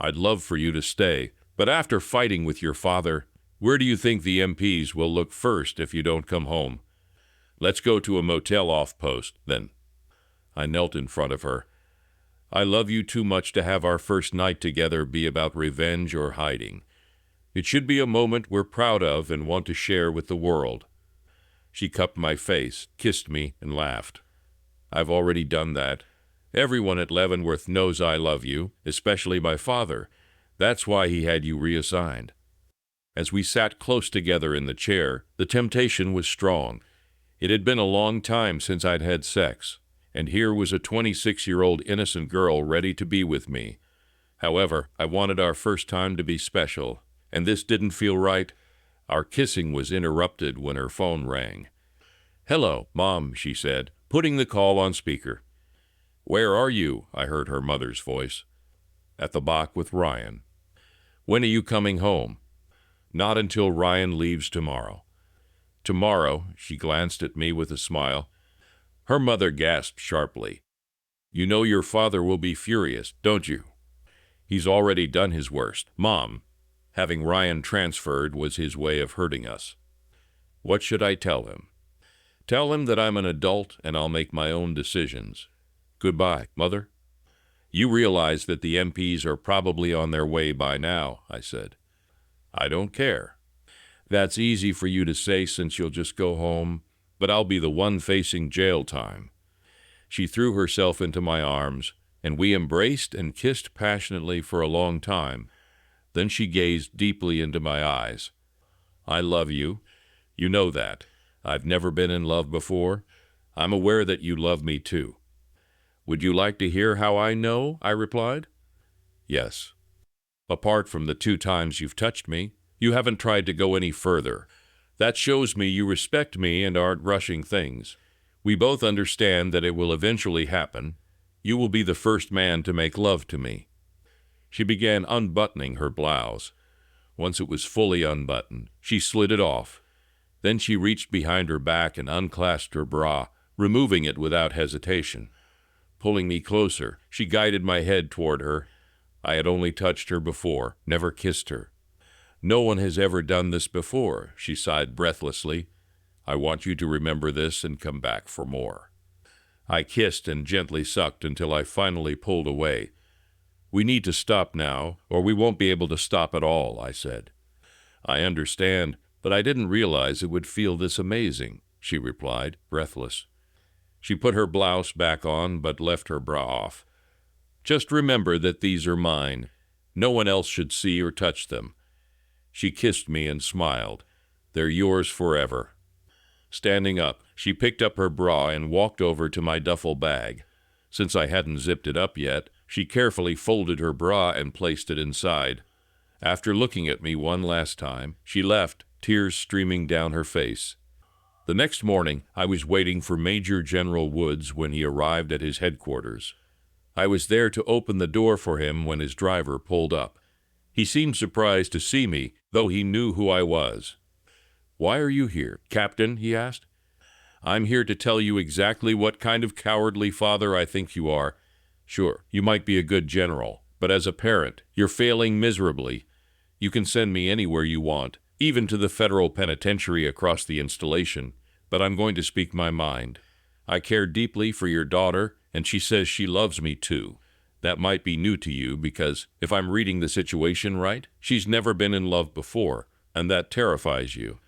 "I'd love for you to stay, but after fighting with your father, where do you think the MPs will look first if you don't come home? Let's go to a motel off-post, then." I knelt in front of her. "I love you too much to have our first night together be about revenge or hiding. It should be a moment we're proud of and want to share with the world." She cupped my face, kissed me, and laughed. "I've already done that. Everyone at Leavenworth knows I love you, especially my father. That's why he had you reassigned." As we sat close together in the chair, the temptation was strong. It had been a long time since I'd had sex, and here was a 26-year-old innocent girl ready to be with me. However, I wanted our first time to be special, and this didn't feel right. Our kissing was interrupted when her phone rang. "Hello, Mom," she said, putting the call on speaker. "Where are you?" I heard her mother's voice. "At the Bach with Ryan." "When are you coming home?" "Not until Ryan leaves tomorrow." "Tomorrow?" She glanced at me with a smile. Her mother gasped sharply. "You know your father will be furious, don't you?" "He's already done his worst, Mom. Having Ryan transferred was his way of hurting us." "What should I tell him?" "Tell him that I'm an adult and I'll make my own decisions. Goodbye, Mother." "You realize that the MPs are probably on their way by now," I said. "I don't care." "That's easy for you to say since you'll just go home, but I'll be the one facing jail time." She threw herself into my arms, and we embraced and kissed passionately for a long time. Then she gazed deeply into my eyes. "I love you. You know that. I've never been in love before. I'm aware that you love me too. Would you like to hear how I know? I replied. Yes. Apart from the 2 times you've touched me, you haven't tried to go any further. That shows me you respect me and aren't rushing things. We both understand that it will eventually happen. You will be the first man to make love to me. She began unbuttoning her blouse. Once it was fully unbuttoned, she slid it off. Then she reached behind her back and unclasped her bra, removing it without hesitation. Pulling me closer, she guided my head toward her. I had only touched her before, never kissed her. No one has ever done this before, she sighed breathlessly. I want you to remember this and come back for more. I kissed and gently sucked until I finally pulled away. We need to stop now, or we won't be able to stop at all, I said. I understand, but I didn't realize it would feel this amazing, she replied, breathless. She put her blouse back on, but left her bra off. Just remember that these are mine. No one else should see or touch them. She kissed me and smiled. They're yours forever. Standing up, she picked up her bra and walked over to my duffel bag. Since I hadn't zipped it up yet, she carefully folded her bra and placed it inside. After looking at me one last time, she left, tears streaming down her face. The next morning, I was waiting for Major General Woods when he arrived at his headquarters. I was there to open the door for him when his driver pulled up. He seemed surprised to see me, though he knew who I was. "Why are you here, Captain?" he asked. "I'm here to tell you exactly what kind of cowardly father I think you are. Sure, you might be a good general, but as a parent, you're failing miserably. You can send me anywhere you want, even to the federal penitentiary across the installation, but I'm going to speak my mind. I care deeply for your daughter, and she says she loves me too. That might be new to you because, if I'm reading the situation right, she's never been in love before, and that terrifies you.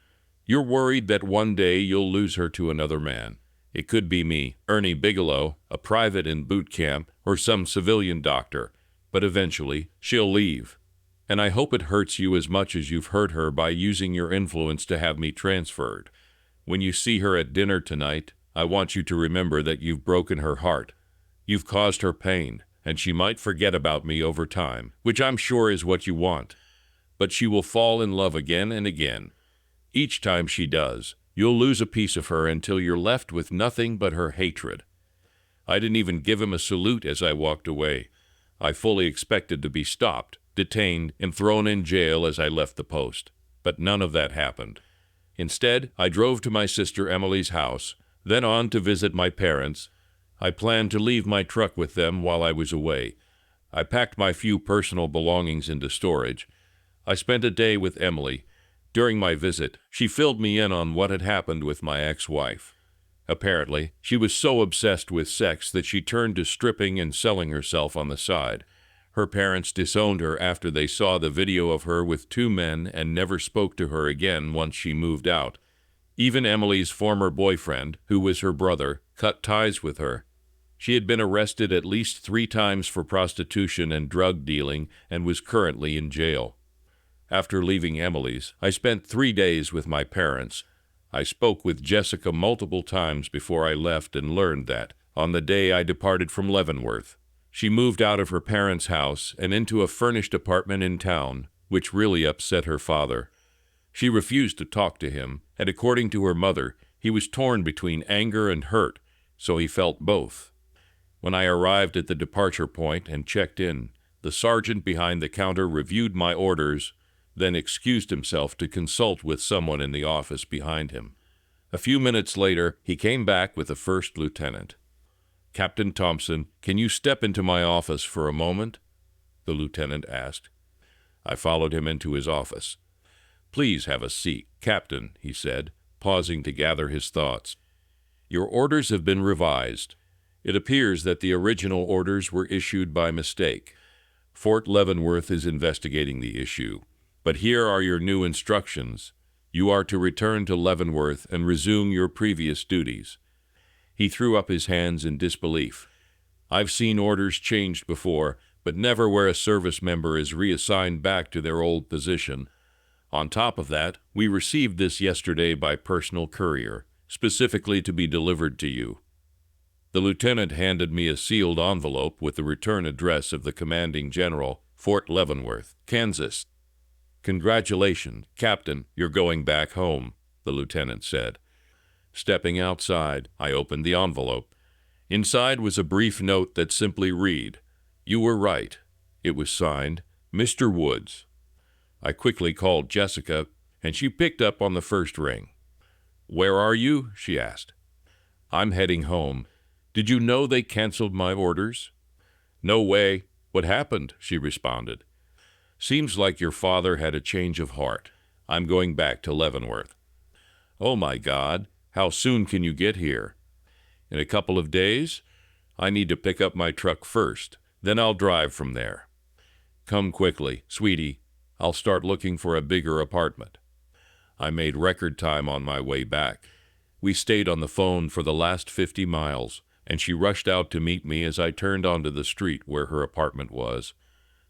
You're worried that one day you'll lose her to another man. It could be me, Ernie Bigelow, a private in boot camp, or some civilian doctor, but eventually she'll leave. And I hope it hurts you as much as you've hurt her by using your influence to have me transferred. When you see her at dinner tonight, I want you to remember that you've broken her heart. You've caused her pain, and she might forget about me over time, which I'm sure is what you want. But she will fall in love again and again. Each time she does, you'll lose a piece of her until you're left with nothing but her hatred." I didn't even give him a salute as I walked away. I fully expected to be stopped, detained, and thrown in jail as I left the post. But none of that happened. Instead, I drove to my sister Emily's house, then on to visit my parents. I planned to leave my truck with them while I was away. I packed my few personal belongings into storage. I spent a day with Emily. During my visit, she filled me in on what had happened with my ex-wife. Apparently, she was so obsessed with sex that she turned to stripping and selling herself on the side. Her parents disowned her after they saw the video of her with 2 men and never spoke to her again once she moved out. Even Emily's former boyfriend, who was her brother, cut ties with her. She had been arrested at least 3 times for prostitution and drug dealing and was currently in jail. After leaving Emily's, I spent 3 days with my parents. I spoke with Jessica multiple times before I left and learned that, on the day I departed from Leavenworth, she moved out of her parents' house and into a furnished apartment in town, which really upset her father. She refused to talk to him, and according to her mother, he was torn between anger and hurt, so he felt both. When I arrived at the departure point and checked in, the sergeant behind the counter reviewed my orders, then excused himself to consult with someone in the office behind him. A few minutes later, he came back with the first lieutenant. "Captain Thompson, can you step into my office for a moment?" the lieutenant asked. I followed him into his office. "Please have a seat, Captain," he said, pausing to gather his thoughts. "Your orders have been revised. It appears that the original orders were issued by mistake. Fort Leavenworth is investigating the issue. But here are your new instructions. You are to return to Leavenworth and resume your previous duties." He threw up his hands in disbelief. "I've seen orders changed before, but never where a service member is reassigned back to their old position. On top of that, we received this yesterday by personal courier, specifically to be delivered to you." The lieutenant handed me a sealed envelope with the return address of the commanding general, Fort Leavenworth, Kansas. "Congratulations, Captain, you're going back home," the lieutenant said. Stepping outside, I opened the envelope. Inside was a brief note that simply read, "You were right." It was signed, Mr. Woods. I quickly called Jessica, and she picked up on the first ring. "Where are you?" she asked. "I'm heading home. Did you know they canceled my orders?" "No way. What happened?" she responded. "Seems like your father had a change of heart. I'm going back to Leavenworth." "Oh my God, how soon can you get here?" "In a couple of days. I need to pick up my truck first, then I'll drive from there." "Come quickly, sweetie. I'll start looking for a bigger apartment." I made record time on my way back. We stayed on the phone for the last 50 miles, and she rushed out to meet me as I turned onto the street where her apartment was.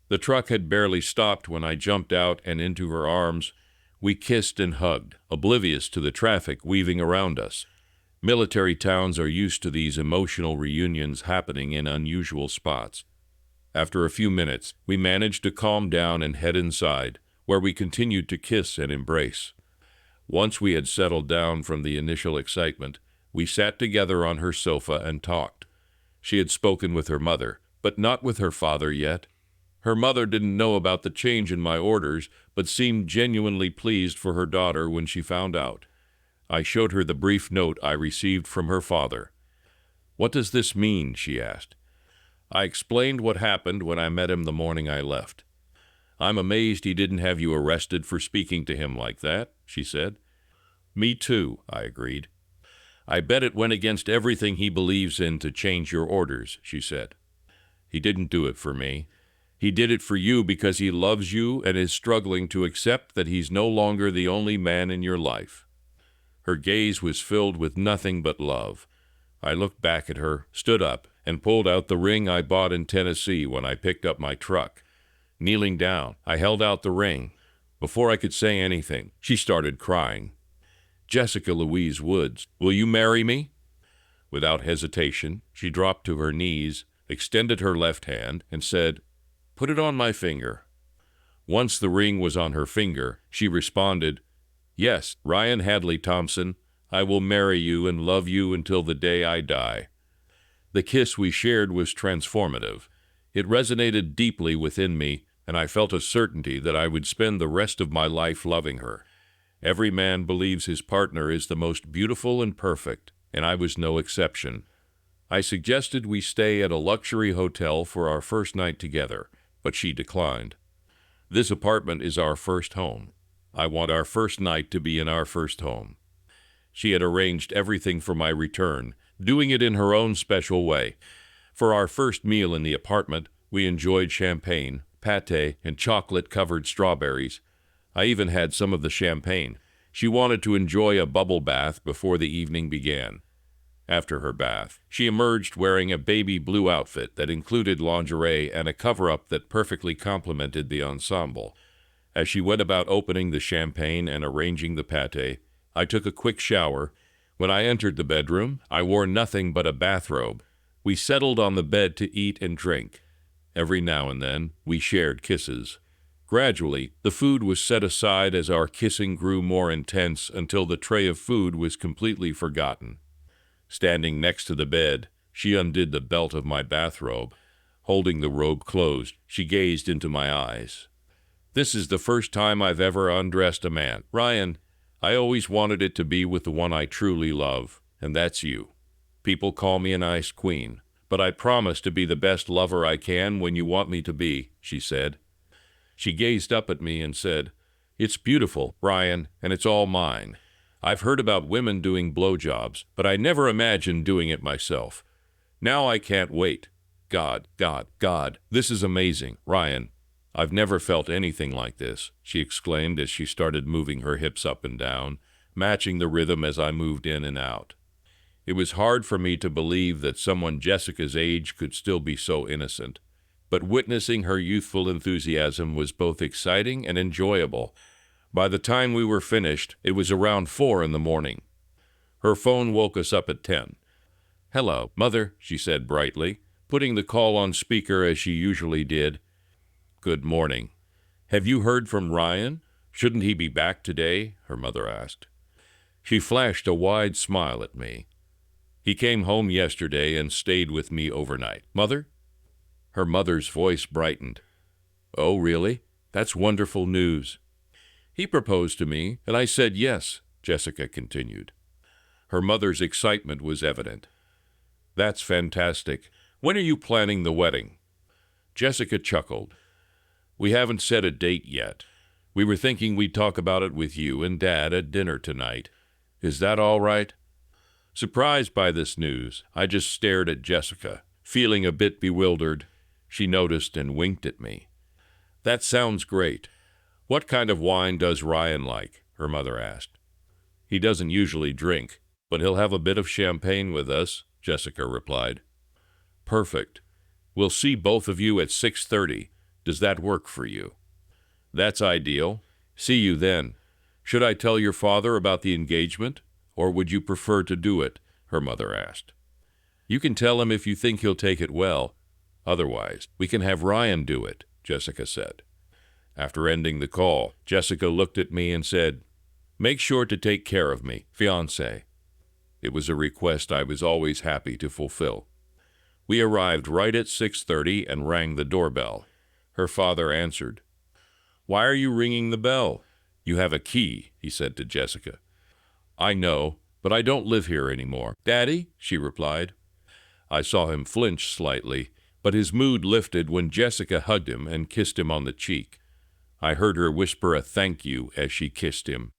The truck had barely stopped when I jumped out and into her arms. We kissed and hugged, oblivious to the traffic weaving around us. Military towns are used to these emotional reunions happening in unusual spots. After a few minutes, we managed to calm down and head inside, where we continued to kiss and embrace. Once we had settled down from the initial excitement, we sat together on her sofa and talked. She had spoken with her mother, but not with her father yet. Her mother didn't know about the change in my orders, but seemed genuinely pleased for her daughter when she found out. I showed her the brief note I received from her father. "What does this mean?" she asked. I explained what happened when I met him the morning I left. "I'm amazed he didn't have you arrested for speaking to him like that," she said. "Me too," I agreed. "I bet it went against everything he believes in to change your orders," she said. "He didn't do it for me. He did it for you because he loves you and is struggling to accept that he's no longer the only man in your life." Her gaze was filled with nothing but love. I looked back at her, stood up, and pulled out the ring I bought in Tennessee when I picked up my truck. Kneeling down, I held out the ring. Before I could say anything, she started crying. "Jessica Louise Woods, will you marry me?" Without hesitation, she dropped to her knees, extended her left hand, and said, "Put it on my finger." Once the ring was on her finger, she responded, "Yes, Ryan Hadley Thompson, I will marry you and love you until the day I die." The kiss we shared was transformative. It resonated deeply within me, and I felt a certainty that I would spend the rest of my life loving her. Every man believes his partner is the most beautiful and perfect, and I was no exception. I suggested we stay at a luxury hotel for our first night together, but she declined. "This apartment is our first home. I want our first night to be in our first home." She had arranged everything for my return, doing it in her own special way. For our first meal in the apartment, we enjoyed champagne, pâté, and chocolate-covered strawberries. I even had some of the champagne. She wanted to enjoy a bubble bath before the evening began. After her bath, she emerged wearing a baby blue outfit that included lingerie and a cover-up that perfectly complemented the ensemble. As she went about opening the champagne and arranging the pâté, I took a quick shower. When I entered the bedroom, I wore nothing but a bathrobe. We settled on the bed to eat and drink. Every now and then, we shared kisses. Gradually, the food was set aside as our kissing grew more intense until the tray of food was completely forgotten. Standing next to the bed, she undid the belt of my bathrobe. Holding the robe closed, she gazed into my eyes. "This is the first time I've ever undressed a man. Ryan, I always wanted it to be with the one I truly love, and that's you. People call me an ice queen, but I promise to be the best lover I can when you want me to be," she said. She gazed up at me and said, "It's beautiful, Ryan, and it's all mine. I've heard about women doing blowjobs, but I never imagined doing it myself. Now I can't wait. God, this is amazing, Ryan. I've never felt anything like this," she exclaimed as she started moving her hips up and down, matching the rhythm as I moved in and out. It was hard for me to believe that someone Jessica's age could still be so innocent, but witnessing her youthful enthusiasm was both exciting and enjoyable. By the time we were finished, it was around 4 in the morning. Her phone woke us up at 10. "Hello, Mother," she said brightly, putting the call on speaker as she usually did. "Good morning. Have you heard from Ryan? Shouldn't he be back today?" her mother asked. She flashed a wide smile at me. "He came home yesterday and stayed with me overnight." "Mother?" Her mother's voice brightened. "Oh, really? That's wonderful news." "He proposed to me, and I said yes," Jessica continued. Her mother's excitement was evident. "That's fantastic. When are you planning the wedding?" Jessica chuckled. "We haven't set a date yet. We were thinking we'd talk about it with you and Dad at dinner tonight. Is that all right?" Surprised by this news, I just stared at Jessica. Feeling a bit bewildered, she noticed and winked at me. "That sounds great. What kind of wine does Ryan like?" her mother asked. "He doesn't usually drink, but he'll have a bit of champagne with us," Jessica replied. "Perfect. We'll see both of you at 6:30. Does that work for you?" "That's ideal. See you then. Should I tell your father about the engagement, or would you prefer to do it?" her mother asked. "You can tell him if you think he'll take it well. Otherwise, we can have Ryan do it," Jessica said. After ending the call, Jessica looked at me and said, "Make sure to take care of me, fiancé." It was a request I was always happy to fulfill. We arrived right at 6:30 and rang the doorbell. Her father answered. "Why are you ringing the bell? You have a key," he said to Jessica. "I know, but I don't live here anymore." "Daddy?" she replied. I saw him flinch slightly, but his mood lifted when Jessica hugged him and kissed him on the cheek. I heard her whisper a thank you as she kissed him.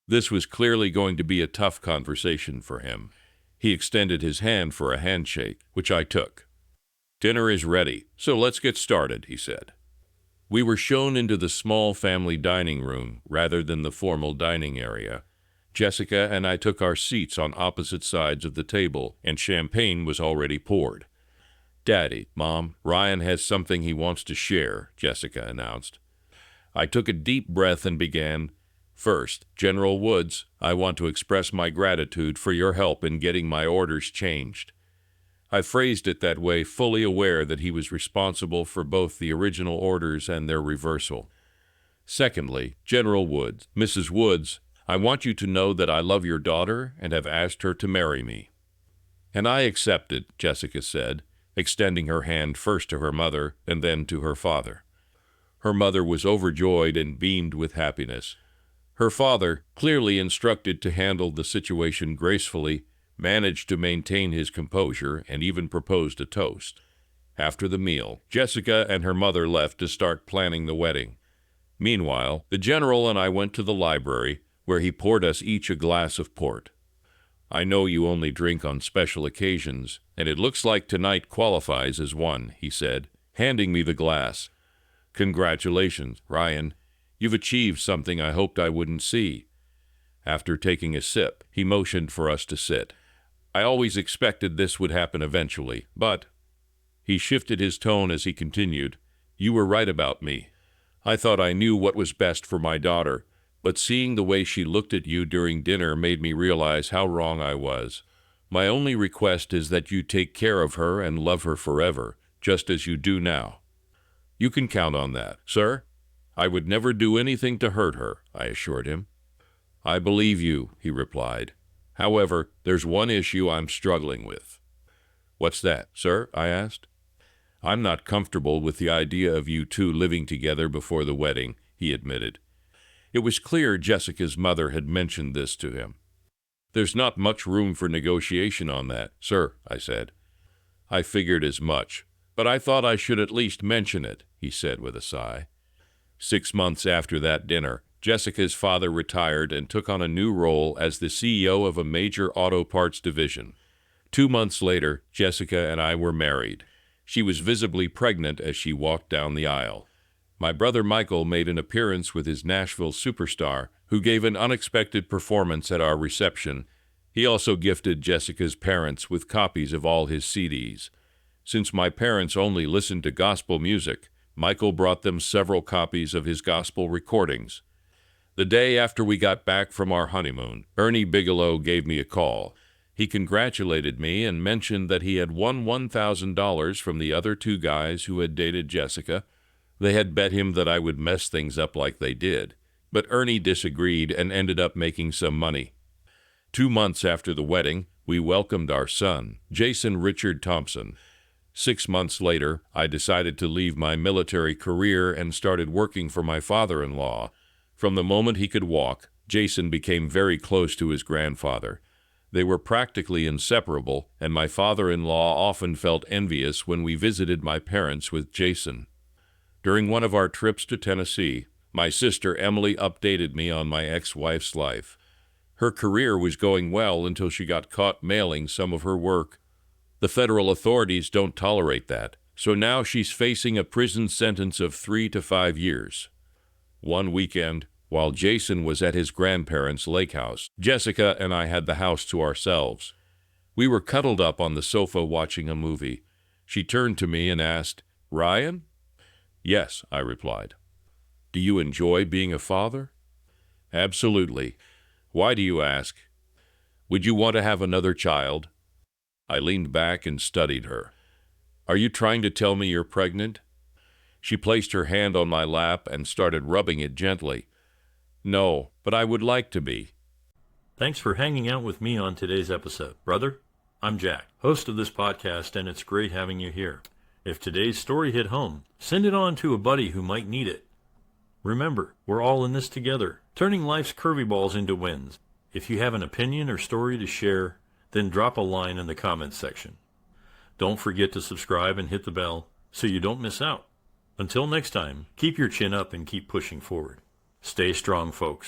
This was clearly going to be a tough conversation for him. He extended his hand for a handshake, which I took. "Dinner is ready, so let's get started," he said. We were shown into the small family dining room rather than the formal dining area. Jessica and I took our seats on opposite sides of the table, and champagne was already poured. "Daddy, Mom, Ryan has something he wants to share," Jessica announced. I took a deep breath and began, "First, General Woods, I want to express my gratitude for your help in getting my orders changed." I phrased it that way, fully aware that he was responsible for both the original orders and their reversal. "Secondly, General Woods, Mrs. Woods, I want you to know that I love your daughter and have asked her to marry me." "And I accepted," Jessica said, extending her hand first to her mother and then to her father. Her mother was overjoyed and beamed with happiness. Her father, clearly instructed to handle the situation gracefully, managed to maintain his composure and even proposed a toast. After the meal, Jessica and her mother left to start planning the wedding. Meanwhile, the general and I went to the library, where he poured us each a glass of port. "I know you only drink on special occasions, and it looks like tonight qualifies as one," he said, handing me the glass. "Congratulations, Ryan. You've achieved something I hoped I wouldn't see." After taking a sip, he motioned for us to sit. "I always expected this would happen eventually, but—" He shifted his tone as he continued, "You were right about me. I thought I knew what was best for my daughter, but seeing the way she looked at you during dinner made me realize how wrong I was. My only request is that you take care of her and love her forever, just as you do now." "You can count on that, sir. I would never do anything to hurt her," I assured him. "I believe you," he replied. "However, there's one issue I'm struggling with." "What's that, sir?" I asked. "I'm not comfortable with the idea of you two living together before the wedding," he admitted. It was clear Jessica's mother had mentioned this to him. "There's not much room for negotiation on that, sir," I said. "I figured as much, but I thought I should at least mention it," he said with a sigh. 6 months after that dinner, Jessica's father retired and took on a new role as the CEO of a major auto parts division. 2 months later, Jessica and I were married. She was visibly pregnant as she walked down the aisle. My brother Michael made an appearance with his Nashville superstar, who gave an unexpected performance at our reception. He also gifted Jessica's parents with copies of all his CDs. Since my parents only listened to gospel music, Michael brought them several copies of his gospel recordings. The day after we got back from our honeymoon, Ernie Bigelow gave me a call. He congratulated me and mentioned that he had won $1,000 from the other two guys who had dated Jessica. They had bet him that I would mess things up like they did. But Ernie disagreed and ended up making some money. 2 months after the wedding, we welcomed our son, Jason Richard Thompson. 6 months later, I decided to leave my military career and started working for my father-in-law. From the moment he could walk, Jason became very close to his grandfather. They were practically inseparable, and my father-in-law often felt envious when we visited my parents with Jason. During one of our trips to Tennessee, my sister Emily updated me on my ex-wife's life. Her career was going well until she got caught mailing some of her work. The federal authorities don't tolerate that, so now she's facing a prison sentence of 3 to 5 years. One weekend, while Jason was at his grandparents' lake house, Jessica and I had the house to ourselves. We were cuddled up on the sofa watching a movie. She turned to me and asked, "Ryan?" "Yes," I replied. "Do you enjoy being a father?" "Absolutely. Why do you ask?" "Would you want to have another child?" I leaned back and studied her. "Are you trying to tell me you're pregnant?" She placed her hand on my lap and started rubbing it gently. "No, but I would like to be." Thanks for hanging out with me on today's episode, brother. I'm Jack, host of this podcast, and it's great having you here. If today's story hit home, send it on to a buddy who might need it. Remember, we're all in this together, turning life's curveballs into wins. If you have an opinion or story to share, then drop a line in the comments section. Don't forget to subscribe and hit the bell so you don't miss out. Until next time, keep your chin up and keep pushing forward. Stay strong, folks.